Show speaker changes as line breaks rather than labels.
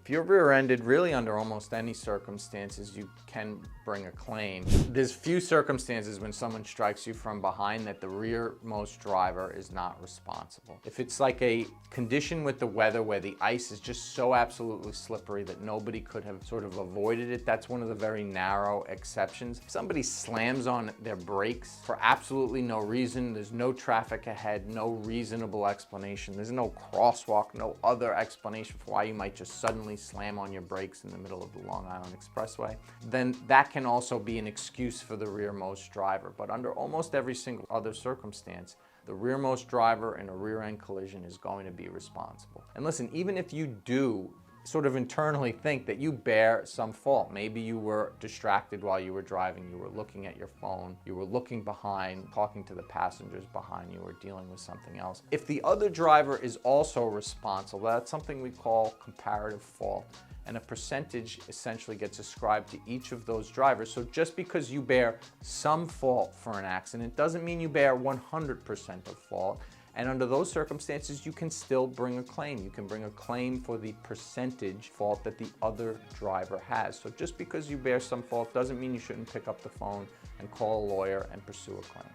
If you're rear-ended, really under almost any circumstances, you can bring a claim. There's few circumstances when someone strikes you from behind that the rearmost driver is not responsible. If it's like a condition with the weather where the ice is just so absolutely slippery that nobody could have sort of avoided it, that's one of the very narrow exceptions. If somebody slams on their brakes for absolutely no reason, there's no traffic ahead, no reasonable explanation, there's no crosswalk, no other explanation for why you might just suddenly slam on your brakes in the middle of the Long Island Expressway, then that can also be an excuse for the rearmost driver. But under almost every single other circumstance, the rearmost driver in a rear-end collision is going to be responsible. And listen, even if you do sort of internally think that you bear some fault. Maybe you were distracted while you were driving, you were looking at your phone, you were looking behind, talking to the passengers behind you, or dealing with something else. If the other driver is also responsible, that's something we call comparative fault. And a percentage essentially gets ascribed to each of those drivers. So just because you bear some fault for an accident doesn't mean you bear 100% of fault. And under those circumstances, you can still bring a claim. You can bring a claim for the percentage fault that the other driver has. So just because you bear some fault doesn't mean you shouldn't pick up the phone and call a lawyer and pursue a claim.